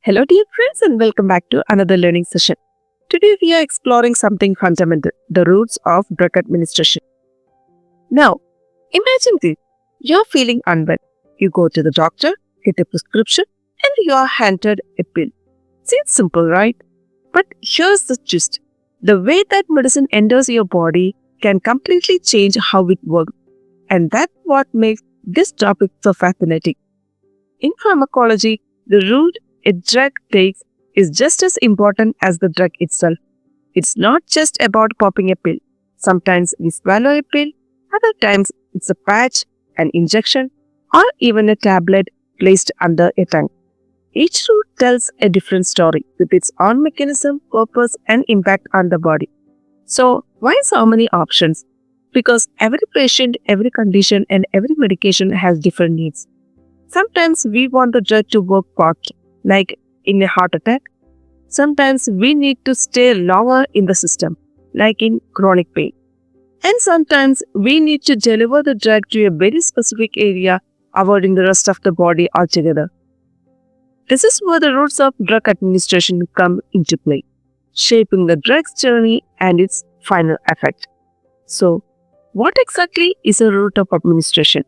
Hello, dear friends, and welcome back to another learning session. Today, we are exploring something fundamental, the roots of drug administration. Now, imagine this you're feeling unwell. You go to the doctor, get a prescription, and you are handed a pill. Seems simple, right? But here's the gist the way that medicine enters your body can completely change how it works. And that's what makes this topic so fascinating. In pharmacology, the route a drug takes is just as important as the drug itself. It's not just about popping a pill. Sometimes we swallow a pill, other times it's a patch, an injection, or even a tablet placed under a tongue. Each route tells a different story with its own mechanism, purpose, and impact on the body. So, why so many options? Because every patient, every condition, and every medication has different needs. Sometimes we want the drug to work fast, like in a heart attack. Sometimes we need to stay longer in the system, like in chronic pain. And sometimes we need to deliver the drug to a very specific area, avoiding the rest of the body altogether. This is where the roots of drug administration come into play, shaping the drug's journey and its final effect. So, what exactly is a route of administration?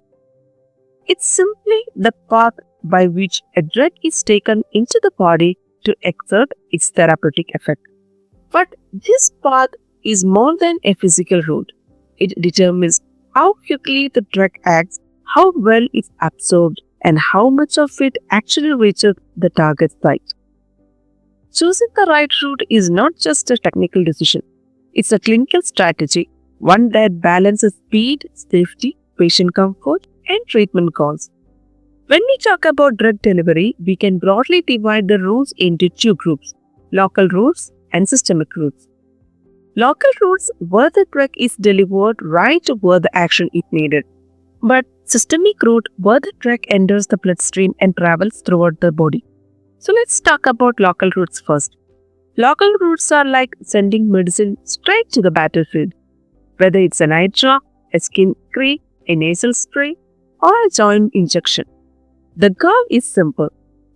It's simply the path by which a drug is taken into the body to exert its therapeutic effect. But this path is more than a physical route. It determines how quickly the drug acts, how well it's absorbed, and how much of it actually reaches the target site. Choosing the right route is not just a technical decision. It's a clinical strategy, one that balances speed, safety, patient comfort, and treatment goals. When we talk about drug delivery, we can broadly divide the routes into two groups, local routes and systemic routes. Local routes where the drug is delivered right where the action is needed, but systemic route where the drug enters the bloodstream and travels throughout the body. So let's talk about local routes first. Local routes are like sending medicine straight to the battlefield, whether it's an eye drop, a skin cream, a nasal spray, or a joint injection. The goal is simple.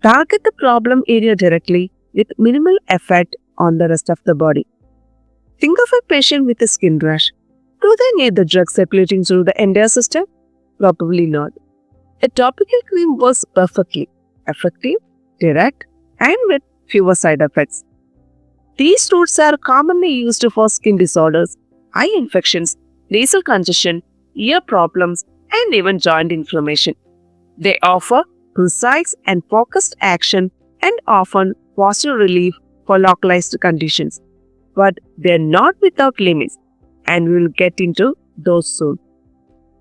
Target the problem area directly with minimal effect on the rest of the body. Think of a patient with a skin rash. Do they need the drug circulating through the entire system? Probably not. A topical cream works perfectly, effective, direct, and with fewer side effects. These routes are commonly used for skin disorders, eye infections, nasal congestion, ear problems, and even joint inflammation. They offer precise and focused action and often faster relief for localized conditions. But they're not without limits, and we'll get into those soon.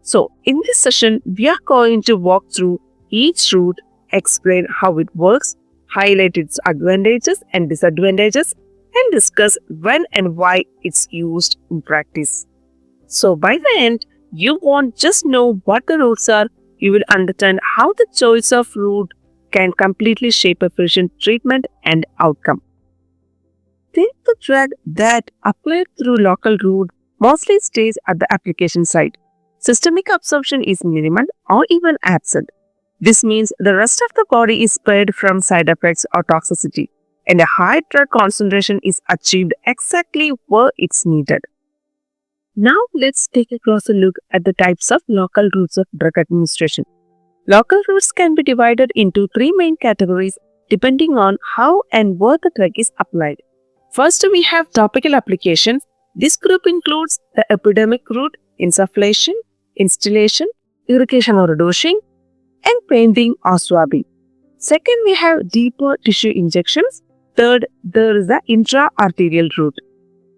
So, in this session, we are going to walk through each route, explain how it works, highlight its advantages and disadvantages, and discuss when and why it's used in practice. So, by the end, you won't just know what the routes are, you will understand how the choice of route can completely shape a patient treatment and outcome. Take the drug that applied through local route mostly stays at the application site. Systemic absorption is minimal or even absent. This means the rest of the body is spared from side effects or toxicity, and a high drug concentration is achieved exactly where it's needed. Now let's take a closer look at the types of local routes of drug administration. Local routes can be divided into three main categories depending on how and where the drug is applied. First, we have topical applications. This group includes the epidermic route, insufflation, instillation, irrigation or dosing, and painting or swabbing. Second, we have deeper tissue injections. Third, there is the intra-arterial route.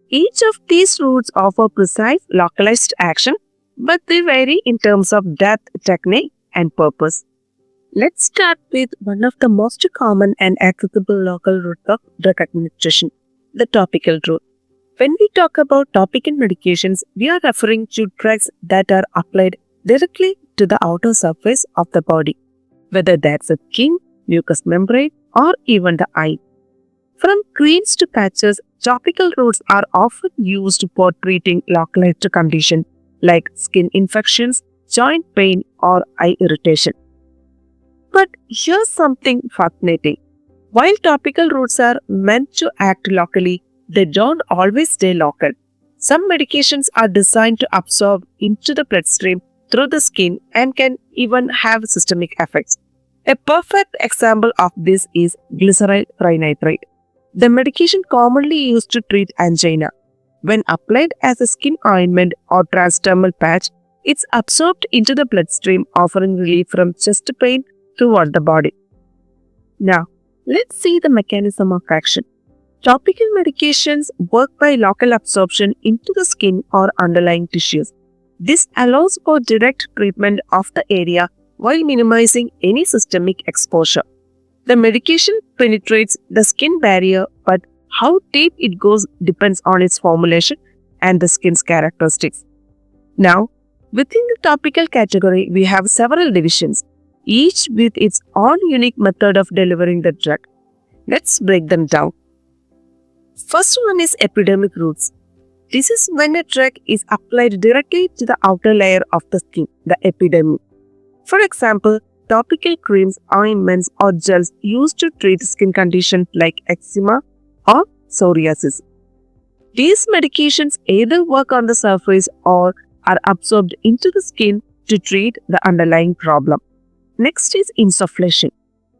Each of these routes offer precise, localized action, but they vary in terms of depth, technique, and purpose. Let's start with one of the most common and accessible local routes of drug administration, the topical route. When we talk about topical medications, we are referring to drugs that are applied directly to the outer surface of the body, whether that's the skin, mucous membrane, or even the eye. From creams to patches, topical routes are often used for treating localized conditions like skin infections, joint pain, or eye irritation. But here's something fascinating. While topical routes are meant to act locally, they don't always stay local. Some medications are designed to absorb into the bloodstream through the skin and can even have systemic effects. A perfect example of this is glyceryl trinitrate, the medication commonly used to treat angina. When applied as a skin ointment or transdermal patch, it's absorbed into the bloodstream, offering relief from chest pain throughout the body. Now, let's see the mechanism of action. Topical medications work by local absorption into the skin or underlying tissues. This allows for direct treatment of the area while minimizing any systemic exposure. The medication penetrates the skin barrier, but how deep it goes depends on its formulation and the skin's characteristics. Now, within the topical category, we have several divisions, each with its own unique method of delivering the drug. Let's break them down. First one is epidermic routes. This is when a drug is applied directly to the outer layer of the skin, the epidermis. For example, topical creams, ointments, or gels used to treat skin conditions like eczema or psoriasis. These medications either work on the surface or are absorbed into the skin to treat the underlying problem. Next is insufflation.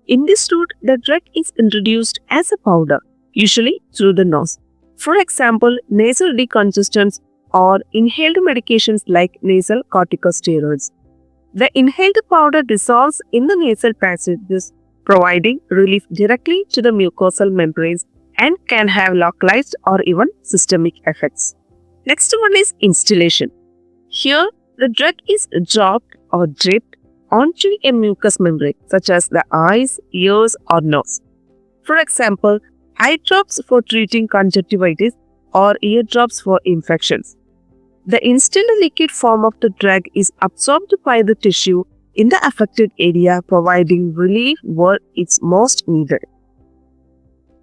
In this route, the drug is introduced as a powder, usually through the nose. For example, nasal decongestants or inhaled medications like nasal corticosteroids. The inhaled powder dissolves in the nasal passages, providing relief directly to the mucosal membranes and can have localized or even systemic effects. Next one is instillation. Here, the drug is dropped or dripped onto a mucous membrane such as the eyes, ears, or nose. For example, eye drops for treating conjunctivitis or ear drops for infections. The instilled liquid form of the drug is absorbed by the tissue in the affected area, providing relief where it's most needed.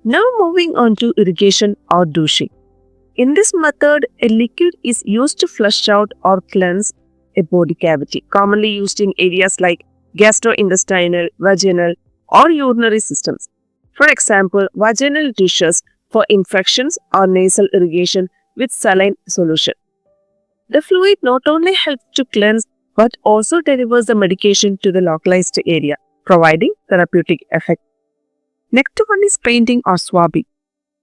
Now moving on to irrigation or douching. In this method, a liquid is used to flush out or cleanse a body cavity, commonly used in areas like gastrointestinal, vaginal, or urinary systems. For example, vaginal douches for infections or nasal irrigation with saline solution. The fluid not only helps to cleanse but also delivers the medication to the localized area, providing therapeutic effect. Next one is painting or swabbing.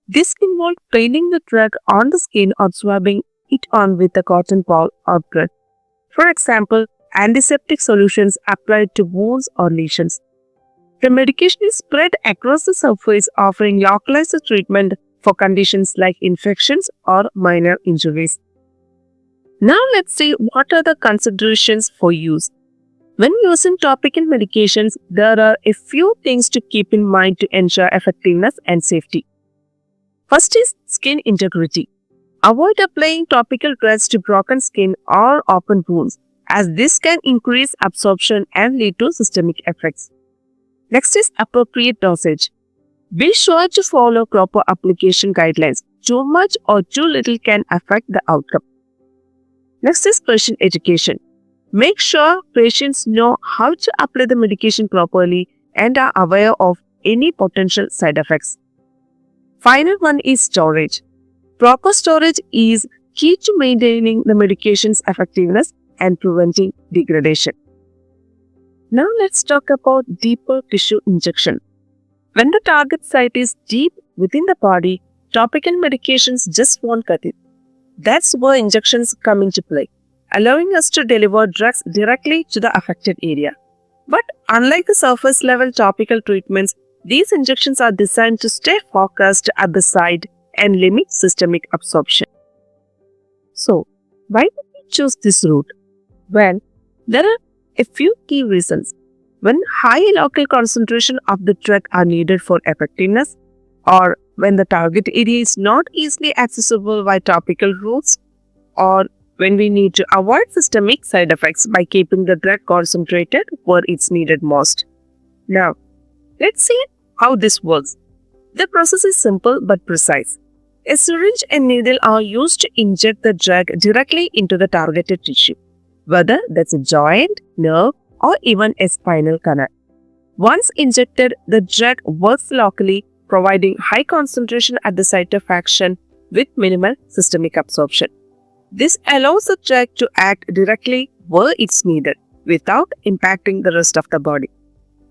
This involves painting the drug on the skin or swabbing it on with a cotton ball or brush. For example, antiseptic solutions applied to wounds or lesions. The medication is spread across the surface, offering localized treatment for conditions like infections or minor injuries. Now let's see what are the considerations for use. When using topical medications, there are a few things to keep in mind to ensure effectiveness and safety. First is skin integrity. Avoid applying topical drugs to broken skin or open wounds, as this can increase absorption and lead to systemic effects. Next is appropriate dosage. Be sure to follow proper application guidelines. Too much or too little can affect the outcome. Next is patient education. Make sure patients know how to apply the medication properly and are aware of any potential side effects. Final one is storage. Proper storage is key to maintaining the medication's effectiveness and preventing degradation. Now let's talk about deeper tissue injection. When the target site is deep within the body, topical medications just won't cut it. That's where injections come into play, allowing us to deliver drugs directly to the affected area. But unlike the surface level topical treatments, these injections are designed to stay focused at the site and limit systemic absorption. So, why did we choose this route? Well, there are a few key reasons. When high local concentration of the drug are needed for effectiveness, or when the target area is not easily accessible by topical routes, or when we need to avoid systemic side effects by keeping the drug concentrated where it's needed most. Now, let's see how this works. The process is simple but precise. A syringe and needle are used to inject the drug directly into the targeted tissue, whether that's a joint, nerve, or even a spinal canal. Once injected, the drug works locally, providing high concentration at the site of action with minimal systemic absorption. This allows the drug to act directly where it's needed without impacting the rest of the body.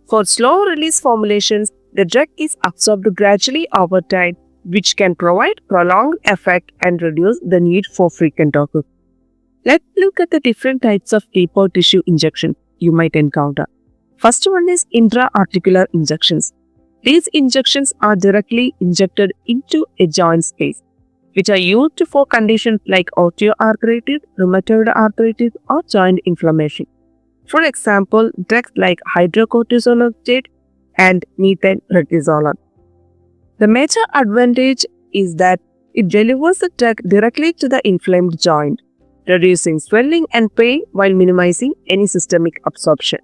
For slow release formulations, the drug is absorbed gradually over time, which can provide prolonged effect and reduce the need for frequent doses. Let's look at the different types of deeper tissue injection you might encounter. First one is intra-articular injections. These injections are directly injected into a joint space, which are used for conditions like osteoarthritis, rheumatoid arthritis, or joint inflammation. For example, drugs like hydrocortisone and methotrexate. The major advantage is that it delivers the drug directly to the inflamed joint, reducing swelling and pain while minimizing any systemic absorption.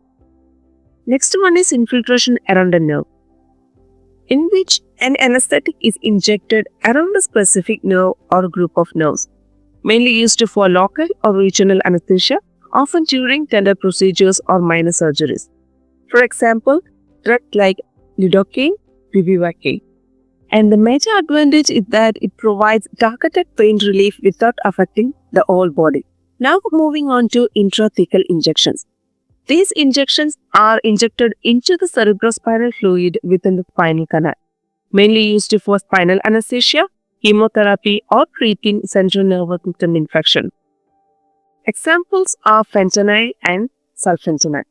Next one is infiltration around the nerve, in which an anesthetic is injected around a specific nerve or group of nerves, mainly used for local or regional anesthesia, often during tender procedures or minor surgeries. For example, drugs like lidocaine, bupivacaine. And the major advantage is that it provides targeted pain relief without affecting the whole body. Now moving on to intrathecal injections. These injections are injected into the cerebrospinal fluid within the spinal canal, mainly used for spinal anesthesia, chemotherapy, or treating central nervous system infection. Examples are fentanyl and sulfentanyl.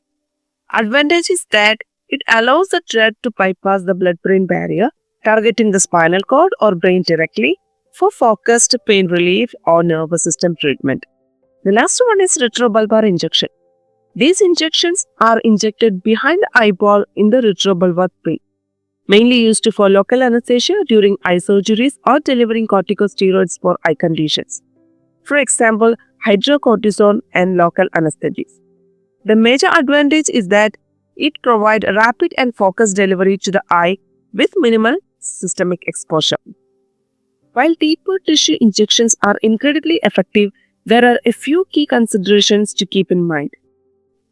Advantage is that it allows the drug to bypass the blood-brain barrier, targeting the spinal cord or brain directly for focused pain relief or nervous system treatment. The last one is retrobulbar injection. These injections are injected behind the eyeball in the retrobulbar brain, mainly used for local anesthesia during eye surgeries or delivering corticosteroids for eye conditions. For example, hydrocortisone and local anesthetics. The major advantage is that it provides rapid and focused delivery to the eye with minimal systemic exposure. While deeper tissue injections are incredibly effective, there are a few key considerations to keep in mind.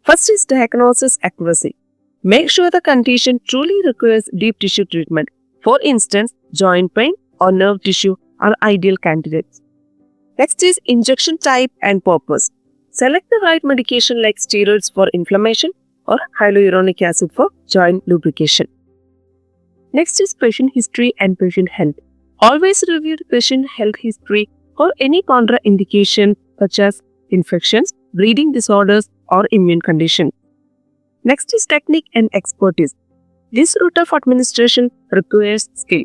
First is diagnosis accuracy. Make sure the condition truly requires deep tissue treatment. For instance, joint pain or nerve tissue are ideal candidates. Next is injection type and purpose. Select the right medication like steroids for inflammation or hyaluronic acid for joint lubrication. Next is patient history and patient health. Always review the patient health history for any contraindication such as infections, bleeding disorders, or immune conditions. Next is technique and expertise. This route of administration requires skill.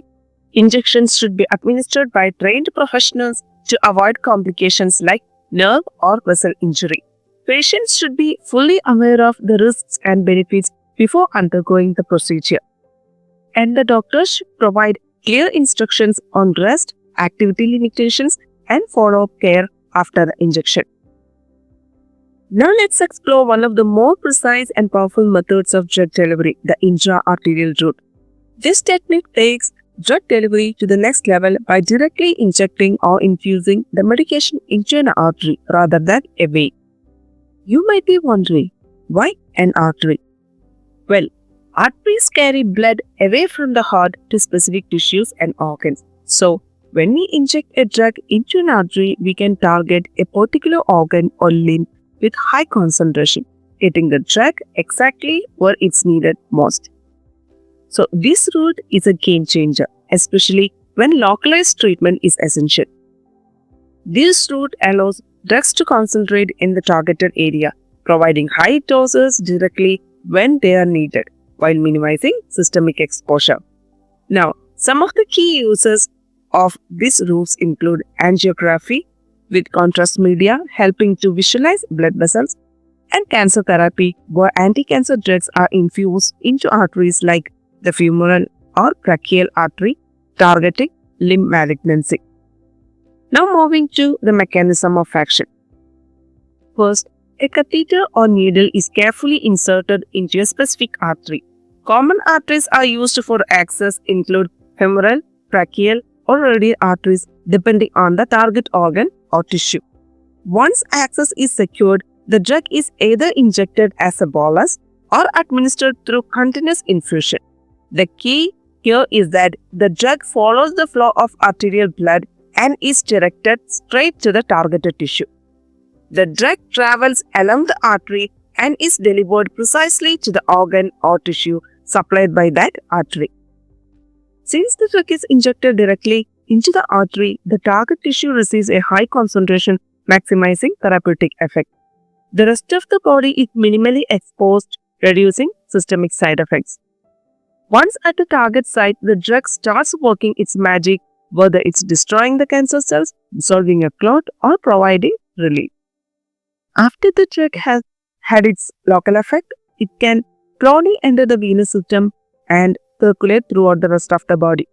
Injections should be administered by trained professionals to avoid complications like nerve or vessel injury. Patients should be fully aware of the risks and benefits before undergoing the procedure. And the doctors should provide clear instructions on rest, activity limitations, and follow-up care after the injection. Now let's explore one of the more precise and powerful methods of drug delivery, the intra-arterial route. This technique takes drug delivery to the next level by directly injecting or infusing the medication into an artery rather than a vein. You might be wondering, why an artery? Well, arteries carry blood away from the heart to specific tissues and organs. So, when we inject a drug into an artery, we can target a particular organ or limb with high concentration, getting the drug exactly where it's needed most. So, this route is a game changer, especially when localized treatment is essential. This route allows drugs to concentrate in the targeted area, providing high doses directly when they are needed, while minimizing systemic exposure. Now, some of the key uses of these routes include angiography, with contrast media helping to visualize blood vessels, and cancer therapy, where anti-cancer drugs are infused into arteries like the femoral or brachial artery, targeting limb malignancy. Now moving to the mechanism of action. First, a catheter or needle is carefully inserted into a specific artery. Common arteries are used for access include femoral, brachial, or radial arteries depending on the target organ or tissue. Once access is secured, the drug is either injected as a bolus or administered through continuous infusion. The key here is that the drug follows the flow of arterial blood and is directed straight to the targeted tissue. The drug travels along the artery and is delivered precisely to the organ or tissue supplied by that artery. Since the drug is injected directly into the artery, the target tissue receives a high concentration, maximizing therapeutic effect. The rest of the body is minimally exposed, reducing systemic side effects. Once at the target site, the drug starts working its magic, whether it's destroying the cancer cells, dissolving a clot, or providing relief. After the drug has had its local effect, it can slowly enter the venous system and circulate throughout the rest of the body.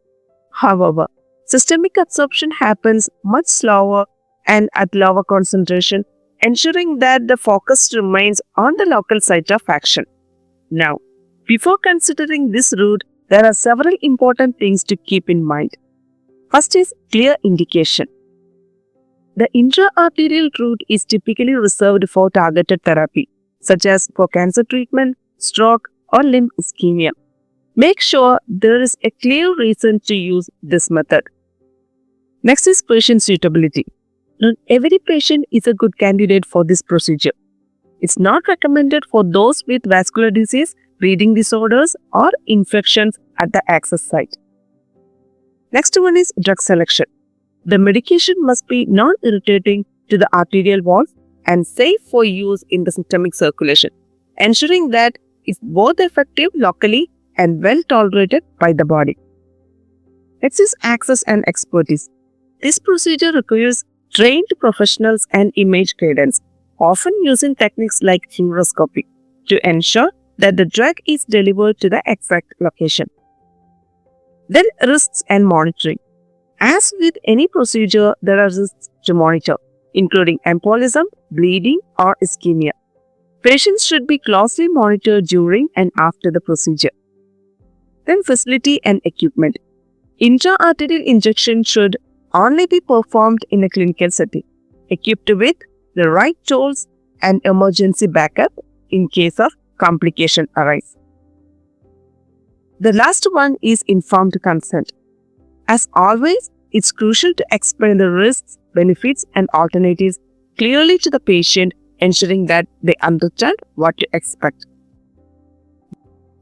However, systemic absorption happens much slower and at lower concentration, ensuring that the focus remains on the local site of action. Now, before considering this route, there are several important things to keep in mind. First is clear indication. The intra-arterial route is typically reserved for targeted therapy, such as for cancer treatment, stroke, or limb ischemia. Make sure there is a clear reason to use this method. Next is patient suitability. Not every patient is a good candidate for this procedure. It's not recommended for those with vascular disease, bleeding disorders, or infections at the access site. Next one is drug selection. The medication must be non-irritating to the arterial walls and safe for use in the systemic circulation, ensuring that it's both effective locally and well tolerated by the body. Next is access and expertise. This procedure requires trained professionals and image guidance, often using techniques like fluoroscopy, to ensure that the drug is delivered to the exact location. Then risks and monitoring. As with any procedure, there are risks to monitor, including embolism, bleeding, or ischemia. Patients should be closely monitored during and after the procedure. Then facility and equipment. Intra-arterial injection should only be performed in a clinical setting, equipped with the right tools and emergency backup in case of complication arise. The last one is informed consent. As always, it's crucial to explain the risks, benefits, and alternatives clearly to the patient, ensuring that they understand what to expect.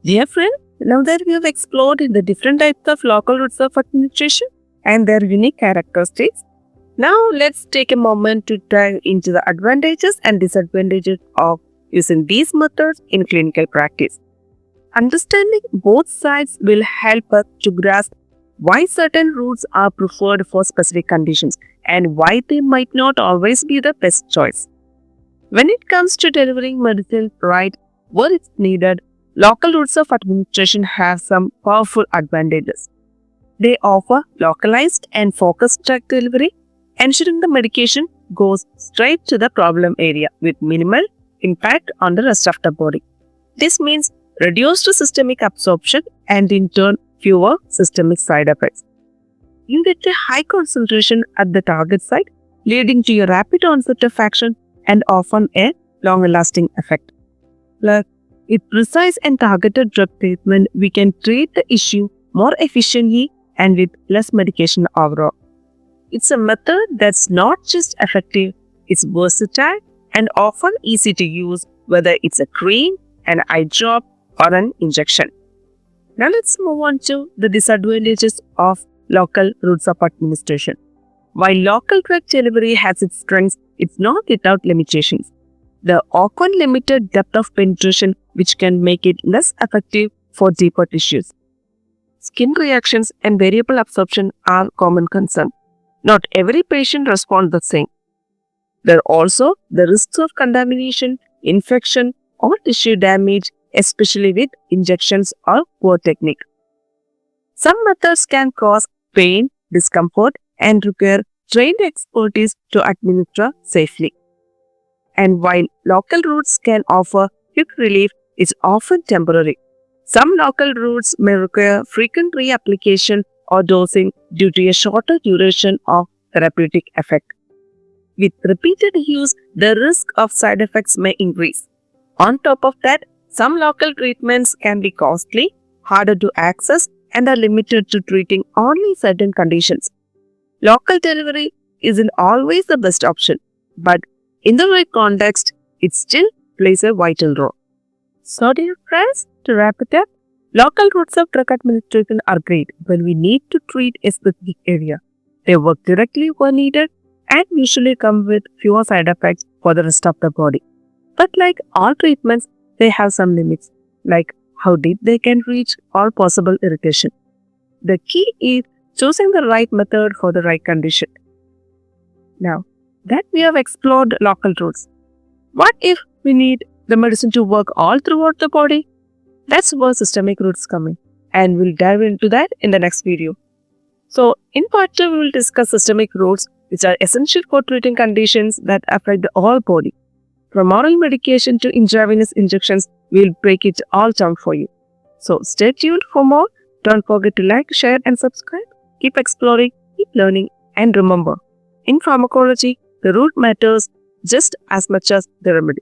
Dear friend, now that we have explored the different types of local routes of administration and their unique characteristics, now let's take a moment to dive into the advantages and disadvantages of using these methods in clinical practice. Understanding both sides will help us to grasp why certain routes are preferred for specific conditions and why they might not always be the best choice. When it comes to delivering medicine right where it's needed, local routes of administration have some powerful advantages. They offer localized and focused drug delivery, ensuring the medication goes straight to the problem area with minimal impact on the rest of the body. This means reduced systemic absorption and in turn fewer systemic side effects. You get a high concentration at the target site, leading to a rapid onset of action and often a longer-lasting effect. Plus, with precise and targeted drug treatment, we can treat the issue more efficiently and with less medication overall. It's a method that's not just effective, it's versatile and often easy to use, whether it's a cream, an eye drop, or an injection. Now let's move on to the disadvantages of local routes of administration. While local drug delivery has its strengths, it's not without limitations. The often limited depth of penetration, which can make it less effective for deeper tissues. Skin reactions and variable absorption are common concerns. Not every patient responds the same. There are also the risks of contamination, infection, or tissue damage, especially with injections or poor technique. Some methods can cause pain, discomfort, and require trained expertise to administer safely. And while local routes can offer quick relief, it's often temporary. Some local routes may require frequent reapplication or dosing due to a shorter duration of therapeutic effect. With repeated use, the risk of side effects may increase. On top of that, Some local treatments can be costly, harder to access, and are limited to treating only certain conditions. Local delivery isn't always the best option, but in the right context, it still plays a vital role. So, dear friends, to wrap it up, local routes of drug administration are great when we need to treat a specific area. They work directly where needed and usually come with fewer side effects for the rest of the body. But like all treatments, they have some limits, like how deep they can reach or possible irritation. The key is choosing the right method for the right condition. Now, that we have explored local routes, what if we need the medicine to work all throughout the body? That's where systemic routes come in, and we'll dive into that in the next video. So, in part 2, we will discuss systemic routes, which are essential for treating conditions that affect the whole body. From oral medication to intravenous injections, we'll break it all down for you. So, stay tuned for more. Don't forget to like, share, and subscribe. Keep exploring, keep learning, and remember, in pharmacology, the root matters just as much as the remedy.